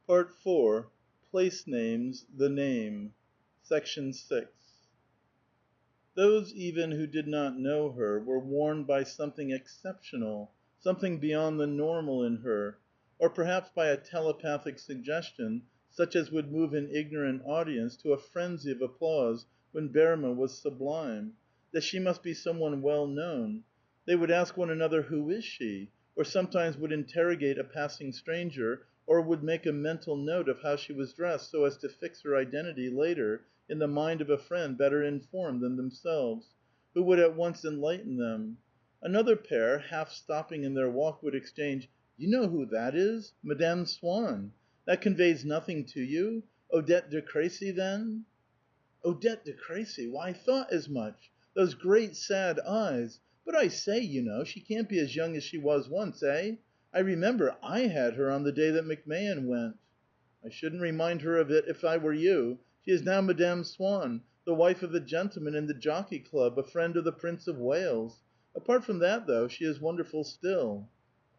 Part IV. Place Names, the Name. Section 6. Those even who did not know her were warned by something exceptional, something beyond the normal in her, or perhaps by a telepathic suggestion, such as would move an ignorant audience to a frenzy of applause when Berma was sublime, that she must be some one well known. They would ask one another, "Who is she?" or sometimes would interrogate a passing stranger, or would make a mental note of how she was dressed so as to fix her identity later in the mind of a friend better informed than themselves, who would at once enlighten them. Another pair, half stopping in their walk, would exchange, "You know who that is? Madame Swann. That conveys nothing to you? Odette de Crécy, then?" "Odette de Crécy! Why, I thought as much! Those great sad eyes! But I say, you know, she can't be as young as she was once, eh? I remember I had her on the day that McMahon went." "I shouldn't remind her of it if I were you. She is now Madame Swann, the wife of a gentleman in the Jockey Club, a friend of the Prince of Wales. Apart from that, though, she is wonderful still."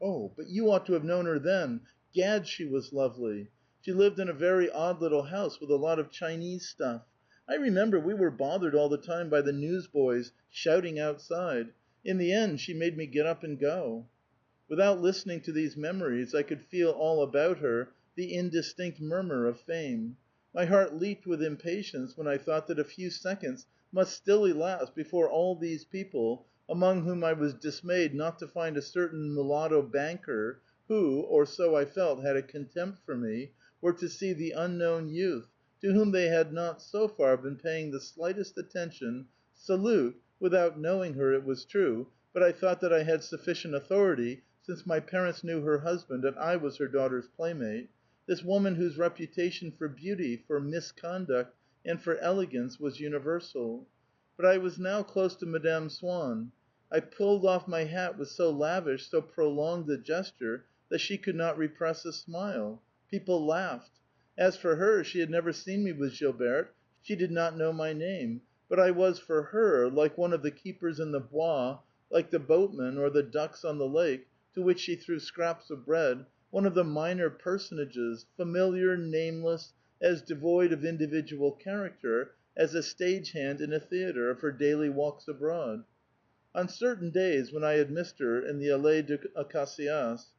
"Oh, but you ought to have known her then. Gad, she was lovely. She lived in a very odd little house with a lot of Chinese stuff. I remember we were bothered all the time by the newsboys, shouting outside. In the end she made me get up and go." Without listening to these memories, I could feel all about her the indistinct murmur of fame. My heart leaped with impatience when I thought that a few seconds must still elapse before all these people, among whom I was dismayed not to find a certain mulatto banker, who, or so I felt, had a contempt for me, were to see the unknown youth, to whom they had not so far been paying the slightest attention, salute, without knowing her, it was true, but I thought that I had sufficient authority, since my parents knew her husband and I was her daughter's playmate, this woman whose reputation for beauty, for misconduct, and for elegance was universal. But I was now close to Madame Swann. I pulled off my hat with so lavish, so prolonged a gesture, that she could not repress a smile. People laughed. As for her, she had never seen me with Gilberte, she did not know my name, but I was for her, like one of the keepers in the Bois, like the boatmen or the ducks on the lake, to which she threw scraps of bread, one of the minor personages, familiar, nameless, as devoid of individual character as a stage hand in a theatre of her daily walks abroad. On certain days, when I had missed her in the Allée des Acacias,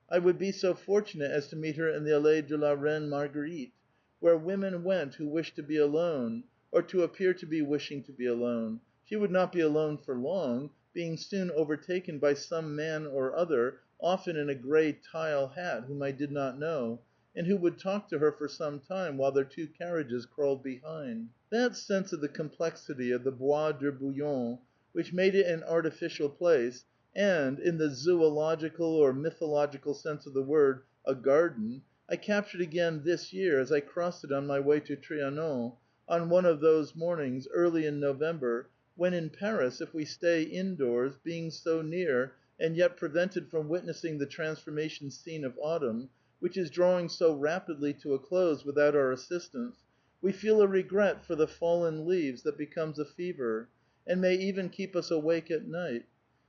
I would be so fortunate as to meet her in the Allée de la Reine Marguerite, where women went who wished to be alone, or to appear to be wishing to be alone. She would not be alone for long, being soon overtaken by some man or other, often in a gray tile hat, whom I did not know, and who would talk to her for some time while their two carriages crawled behind. That sense of the complexity of the Bois de Boulogne, which made it an artificial place, and, in the zoological or mythological sense of the word, a garden, I captured again this year as I crossed it on my way to Trianon, on one of those mornings, early in November, when in Paris, if we stay indoors, being so near, and yet prevented from witnessing the transformation scene of autumn, which is drawing so rapidly to a close without our assistance, we feel a regret for the fallen leaves that becomes a fever, and may even keep us awake at night.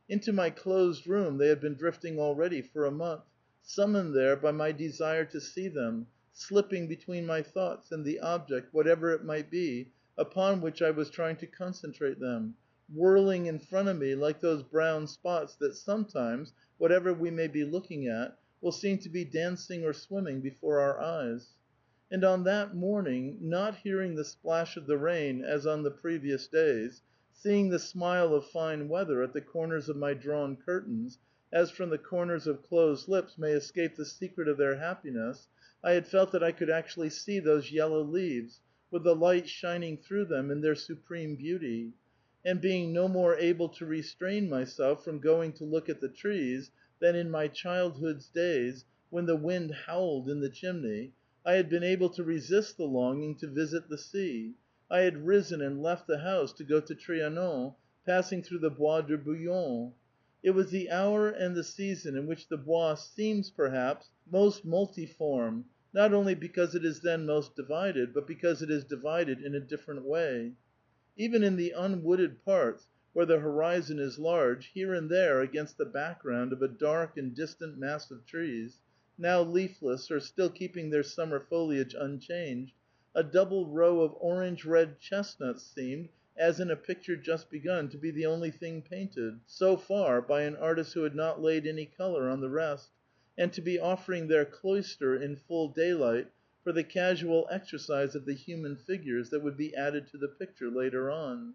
Into my closed room they had been drifting already for a month, summoned there by my desire to see them, slipping between my thoughts and the object, whatever it might be, upon which I was trying to concentrate them, whirling in front of me like those brown spots that sometimes, whatever we may be looking at, will seem to be dancing or swimming before our eyes. And on that morning, not hearing the splash of the rain as on the previous days, seeing the smile of fine weather at the corners of my drawn curtains, as from the corners of closed lips may escape the secret of their happiness, I had felt that I could actually see those yellow leaves, with the light shining through them in their supreme beauty. And being no more able to restrain myself from going to look at the trees than in my childhood's days, when the wind howled in the chimney, I had been able to resist the longing to visit the sea. I had risen and left the house to go to Trianon, passing through the Bois de Boulogne. It was the hour and the season in which the Bois seems, perhaps, most multiform, not only because it is then most divided, but because it is divided in a different way. Even in the unwooded parts, where the horizon is large, here and there against the background of a dark and distant mass of trees, now leafless or still keeping their summer foliage unchanged, a double row of orange-red chestnuts seemed, as in a picture just begun, to be the only thing painted, so far, by an artist who had not laid any color on the rest, and to be offering their cloister in full daylight for the casual exercise of the human figures that would be added to the picture later on.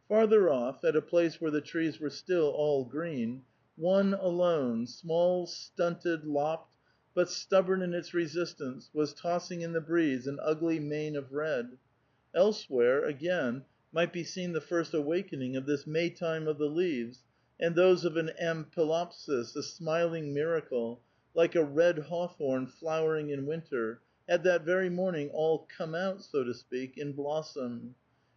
Farther off, at a place where the trees were still all green, one alone, small, stunted, lopped, but stubborn in its resistance, was tossing in the breeze an ugly mane of red. Elsewhere, again, might be seen the first awakening of this Maytime of the leaves, and those of an ampelopsis, a smiling miracle, like a red hawthorn flowering in winter, had that very morning all come out, so to speak, in blossom.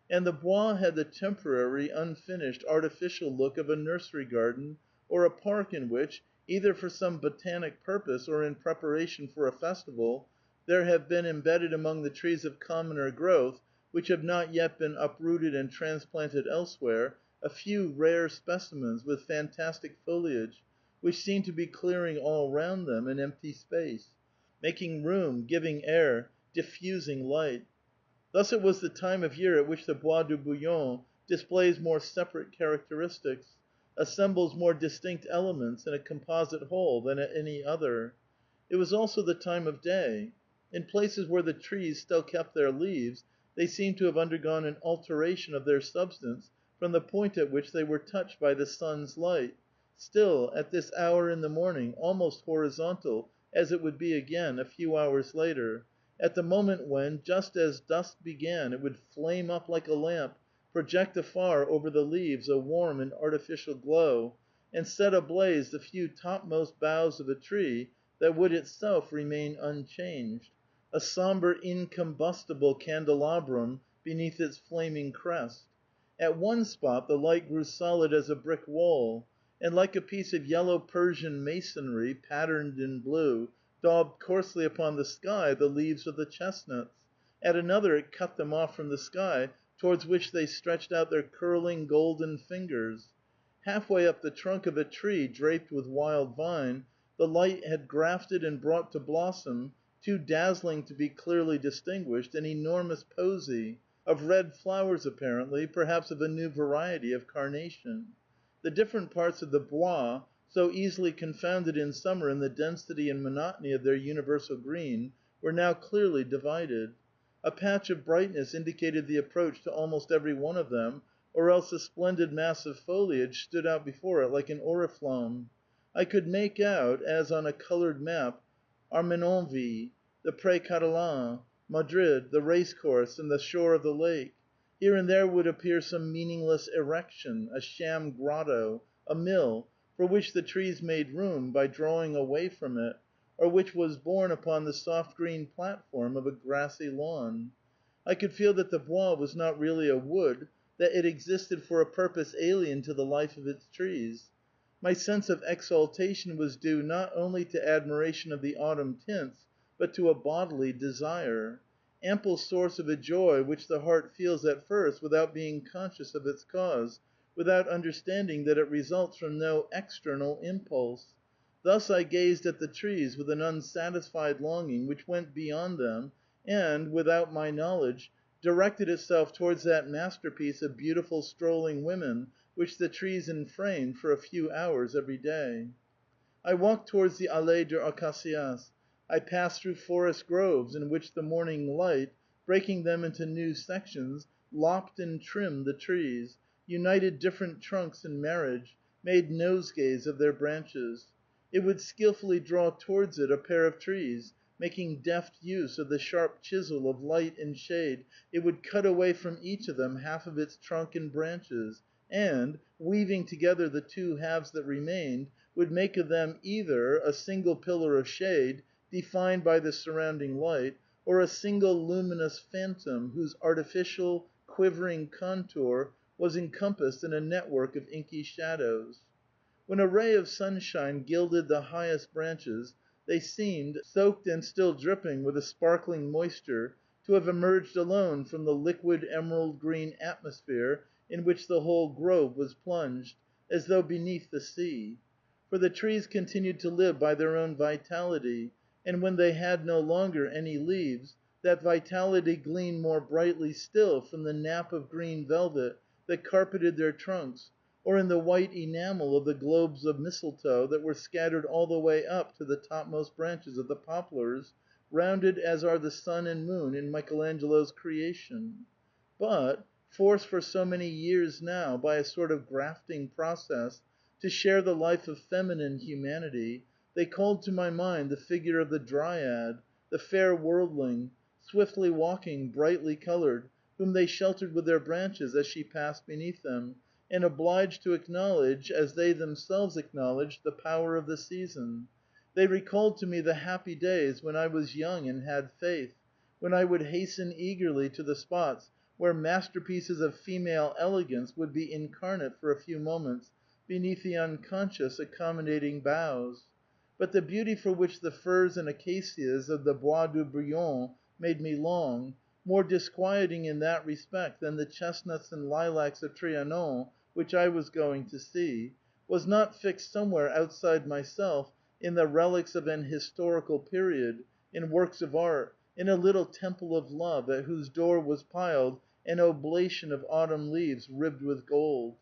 And the Bois had the temporary, unfinished, artificial look of a nursery garden, or a park in which, either for some botanic purpose or in preparation for a festival, there have been embedded among the trees of commoner growth, which have not yet been uprooted and transplanted elsewhere, a few rare specimens with fantastic foliage, which seem to be clearing all round them an empty space, making room, giving air, diffusing light. Thus it was the time of year at which the Bois de Boulogne displays more separate characteristics, assembles more distinct elements in a composite whole than at any other. It was also the time of day. In places where the trees still kept their leaves, they seemed to have undergone an alteration of their substance from the point at which they were touched by the sun's light, still, at this hour in the morning, almost horizontal, as it would be again a few hours later, at the moment when, just as dusk began, it would flame up like a lamp, project afar over the leaves a warm and artificial glow, and set ablaze the few topmost boughs of a tree that would itself remain unchanged, a somber, incombustible candelabrum beneath its flaming crest. At one spot the light grew solid as a brick wall, and like a piece of yellow Persian masonry, patterned in blue, daubed coarsely upon the sky the leaves of the chestnuts. At another it cut them off from the sky, towards which they stretched out their curling golden fingers. Half way up the trunk of a tree draped with wild vine, the light had grafted and brought to blossom, too dazzling to be clearly distinguished, an enormous posy, of red flowers apparently, perhaps of a new variety of carnation. The different parts of the Bois, so easily confounded in summer in the density and monotony of their universal green, were now clearly divided. A patch of brightness indicated the approach to almost every one of them, or else a splendid mass of foliage stood out before it like an oriflamme. I could make out, as on a colored map, Armenonville, the Pré Catalan, Madrid, the race course, and the shore of the lake. Here and there would appear some meaningless erection, a sham grotto, a mill, for which the trees made room by drawing away from it, or which was born upon the soft green platform of a grassy lawn. I could feel that the Bois was not really a wood, that it existed for a purpose alien to the life of its trees. My sense of exaltation was due not only to admiration of the autumn tints, but to a bodily desire. Ample source of a joy which the heart feels at first without being conscious of its cause, without understanding that it results from no external impulse. Thus I gazed at the trees with an unsatisfied longing which went beyond them, and, without my knowledge, directed itself towards that masterpiece of beautiful strolling women which the trees enframed for a few hours every day. I walked towards the Allée des Acacias. I passed through forest groves in which the morning light, breaking them into new sections, lopped and trimmed the trees, united different trunks in marriage, made nosegays of their branches. It would skillfully draw towards it a pair of trees, making deft use of the sharp chisel of light and shade, it would cut away from each of them half of its trunk and branches, and, weaving together the two halves that remained, would make of them either a single pillar of shade, defined by the surrounding light, or a single luminous phantom, whose artificial, quivering contour was encompassed in a network of inky shadows. When a ray of sunshine gilded the highest branches, they seemed, soaked and still dripping with a sparkling moisture, to have emerged alone from the liquid emerald green atmosphere in which the whole grove was plunged, as though beneath the sea. For the trees continued to live by their own vitality, and when they had no longer any leaves, that vitality gleamed more brightly still from the nap of green velvet that carpeted their trunks, or in the white enamel of the globes of mistletoe that were scattered all the way up to the topmost branches of the poplars, rounded as are the sun and moon in Michelangelo's Creation. But, forced for so many years now, by a sort of grafting process, to share the life of feminine humanity, they called to my mind the figure of the Dryad, the fair worldling, swiftly walking, brightly colored, whom they sheltered with their branches as she passed beneath them, and obliged to acknowledge, as they themselves acknowledged, the power of the season. They recalled to me the happy days when I was young and had faith, when I would hasten eagerly to the spots where masterpieces of female elegance would be incarnate for a few moments beneath the unconscious, accommodating boughs. But the beauty for which the firs and acacias of the Bois de Boulogne made me long, more disquieting in that respect than the chestnuts and lilacs of Trianon, which I was going to see, was not fixed somewhere outside myself in the relics of an historical period, in works of art, in a little temple of love at whose door was piled an oblation of autumn leaves ribbed with gold.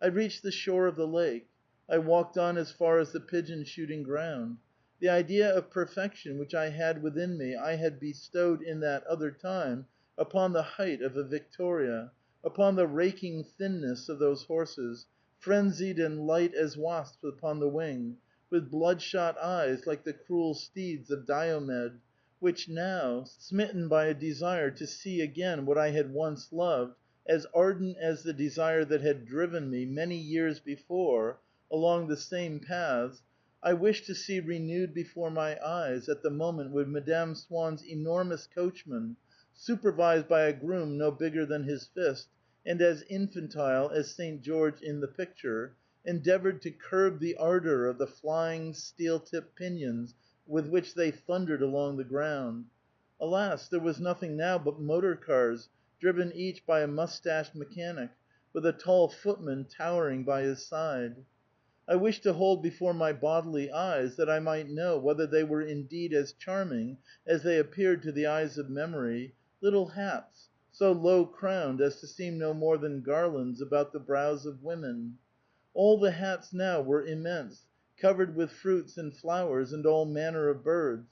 I reached the shore of the lake. I walked on as far as the pigeon shooting ground. The idea of perfection which I had within me I had bestowed in that other time upon the height of a Victoria, upon the raking thinness of those horses, frenzied and light as wasps upon the wing, with bloodshot eyes like the cruel steeds of Diomed, which now, smitten by a desire to see again what I had once loved, as ardent as the desire that had driven me, many years before, along the same paths, I wished to see renewed before my eyes at the moment when Madame Swann's enormous coachman, supervised by a groom no bigger than his fist, and as infantile as St. George in the picture, endeavored to curb the ardor of the flying, steel-tipped pinions with which they thundered along the ground. Alas, there was nothing now but motor cars, driven each by a mustached mechanic, with a tall footman towering by his side. I wished to hold before my bodily eyes, that I might know whether they were indeed as charming as they appeared to the eyes of memory, little hats, so low-crowned as to seem no more than garlands about the brows of women. All the hats now were immense, covered with fruits and flowers and all manner of birds.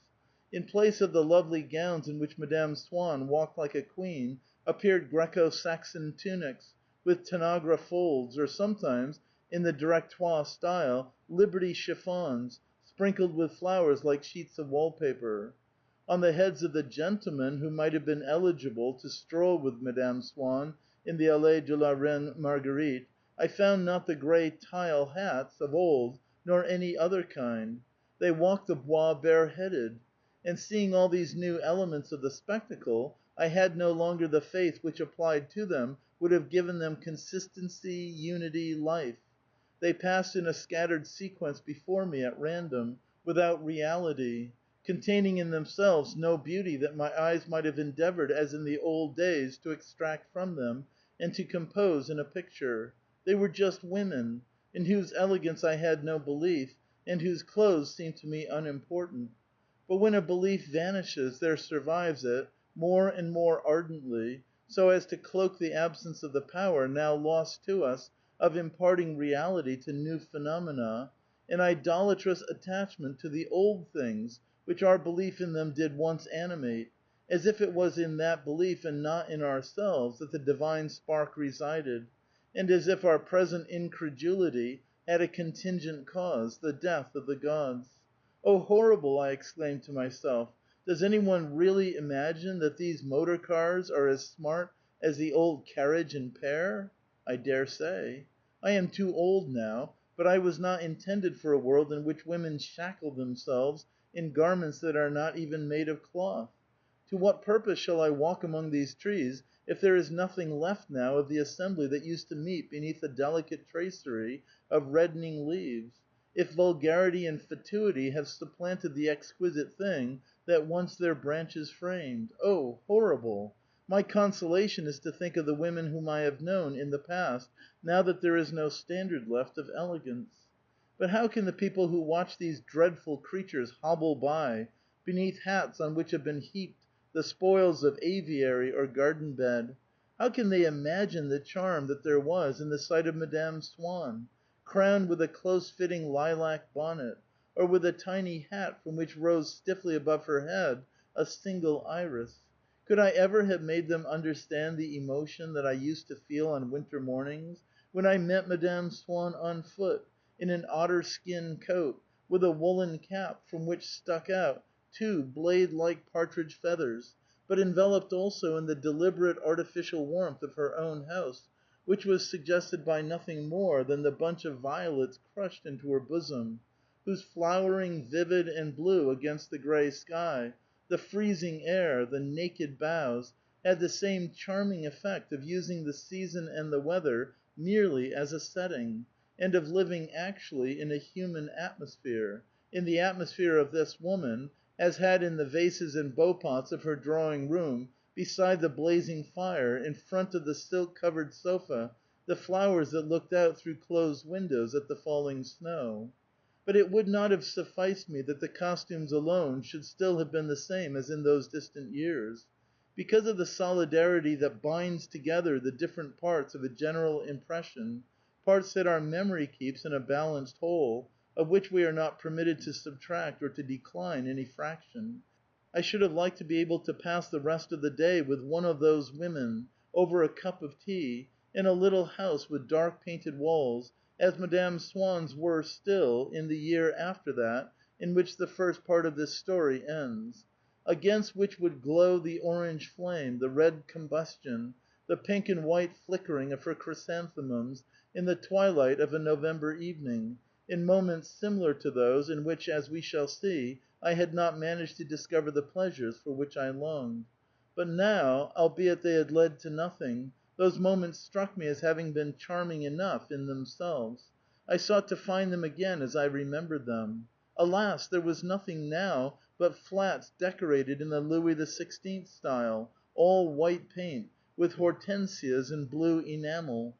In place of the lovely gowns in which Madame Swann walked like a queen, appeared Greco-Saxon tunics, with tanagra folds, or sometimes, in the Directoire style, Liberty chiffons, sprinkled with flowers like sheets of wall-paper. On the heads of the gentlemen who might have been eligible to stroll with Madame Swann in the Allée de la Reine Marguerite, I found not the gray tile hats of old, nor any other kind. They walked the Bois bareheaded. And seeing all these new elements of the spectacle, I had no longer the faith which applied to them would have given them consistency, unity, life. They passed in a scattered sequence before me at random, without reality, containing in themselves no beauty that my eyes might have endeavored as in the old days to extract from them and to compose in a picture. They were just women, in whose elegance I had no belief, and whose clothes seemed to me unimportant. But when a belief vanishes, there survives it, more and more ardently, so as to cloak the absence of the power, now lost to us, of imparting reality to new phenomena, an idolatrous attachment to the old things which our belief in them did once animate, as if it was in that belief and not in ourselves that the divine spark resided, and as if our present incredulity had a contingent cause, the death of the gods. "Oh, horrible!" I exclaimed to myself. "Does any one really imagine that these motor cars are as smart as the old carriage and pair? I dare say. I am too old now, but I was not intended for a world in which women shackle themselves in garments that are not even made of cloth. To what purpose shall I walk among these trees if there is nothing left now of the assembly that used to meet beneath the delicate tracery of reddening leaves, if vulgarity and fatuity have supplanted the exquisite thing that once their branches framed? Oh, horrible! My consolation is to think of the women whom I have known in the past, now that there is no standard left of elegance. But how can the people who watch these dreadful creatures hobble by, beneath hats on which have been heaped the spoils of aviary or garden bed. How can they imagine the charm that there was in the sight of Madame Swann, crowned with a close-fitting lilac bonnet, or with a tiny hat from which rose stiffly above her head a single iris? Could I ever have made them understand the emotion that I used to feel on winter mornings when I met Madame Swann on foot, in an otter-skin coat, with a woolen cap from which stuck out two blade-like partridge feathers, but enveloped also in the deliberate artificial warmth of her own house, which was suggested by nothing more than the bunch of violets crushed into her bosom, whose flowering vivid and blue against the gray sky, the freezing air, the naked boughs, had the same charming effect of using the season and the weather merely as a setting, and of living actually in a human atmosphere, in the atmosphere of this woman, as had in the vases and beau-pots of her drawing-room, beside the blazing fire, in front of the silk-covered sofa, the flowers that looked out through closed windows at the falling snow. But it would not have sufficed me that the costumes alone should still have been the same as in those distant years. Because of the solidarity that binds together the different parts of a general impression, parts that our memory keeps in a balanced whole, of which we are not permitted to subtract or to decline any fraction, I should have liked to be able to pass the rest of the day with one of those women, over a cup of tea, in a little house with dark painted walls, as Madame Swann's were still, in the year after that in which the first part of this story ends, against which would glow the orange flame, the red combustion, the pink and white flickering of her chrysanthemums in the twilight of a November evening, in moments similar to those in which, as we shall see, I had not managed to discover the pleasures for which I longed. But now, albeit they had led to nothing, those moments struck me as having been charming enough in themselves. I sought to find them again as I remembered them. Alas! There was nothing now but flats decorated in the Louis XVI style, all white paint, with hortensias and blue enamel.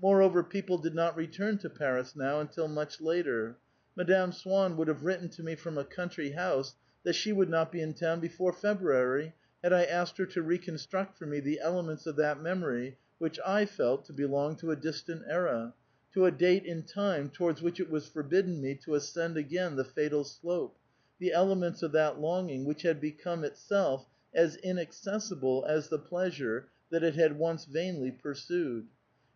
Moreover, people did not return to Paris now until much later. Madame Swann would have written to me from a country house that she would not be in town before February, had I asked her to reconstruct for me the elements of that memory which I felt to belong to a distant era, to a date in time towards which it was forbidden me to ascend again the fatal slope, the elements of that longing which had become itself as inaccessible as the pleasure that it had once vainly pursued.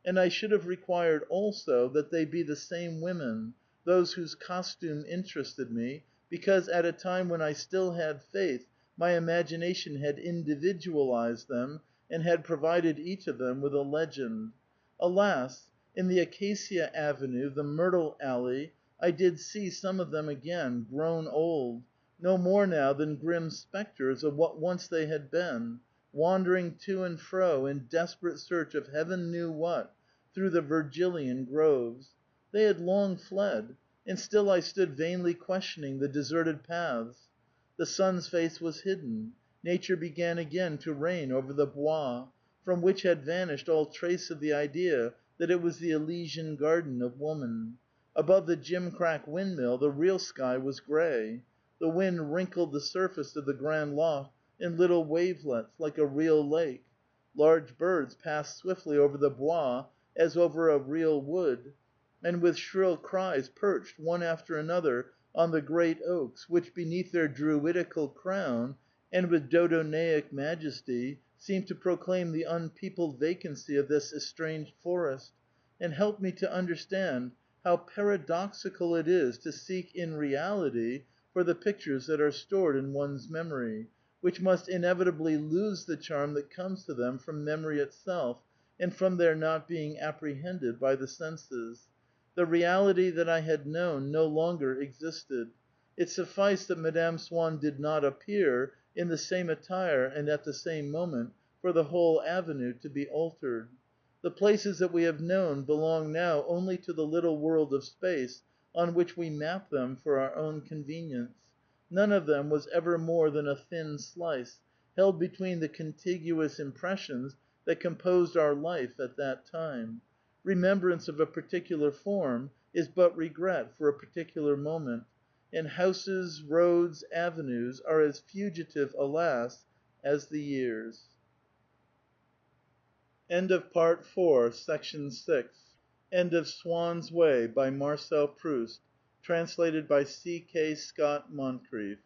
And I should have required also that they be the same women, those whose costume interested me, because at a time when I still had faith, my imagination had individualized them and had provided each of them with a legend. Alas! In the Acacia Avenue, the Myrtle Alley, I did see some of them again, grown old, no more now than grim specters of what once they had been, wandering to and fro in desperate search of heaven knew what, through the Virgilian groves. They had long fled, and still I stood vainly questioning the deserted paths. The sun's face was hidden. Nature began again to reign over the Bois, from which had vanished all trace of the idea that it was the Elysian garden of woman. Above the gimcrack windmill the real sky was gray. The wind wrinkled the surface of the Grand Loch in little wavelets, like a real lake. Large birds passed swiftly over the Bois as over a real wood, and with shrill cries perched, one after another, on the great oaks, which, beneath their druidical crown, and with Dodonaic majesty, seemed to proclaim the unpeopled vacancy of this estranged forest, and helped me to understand how paradoxical it is to seek in reality for the pictures that are stored in one's memory, which must inevitably lose the charm that comes to them from memory itself, and from their not being apprehended by the senses. The reality that I had known no longer existed. It sufficed that Madame Swann did not appear in the same attire and at the same moment for the whole avenue to be altered. The places that we have known belong now only to the little world of space on which we map them for our own convenience. None of them was ever more than a thin slice, held between the contiguous impressions that composed our life at that time. Remembrance of a particular form is but regret for a particular moment, and houses, roads, avenues are as fugitive, alas, as the years. End of Part 4, Section 6. End of Swann's Way by Marcel Proust, translated by C. K. Scott Moncrief.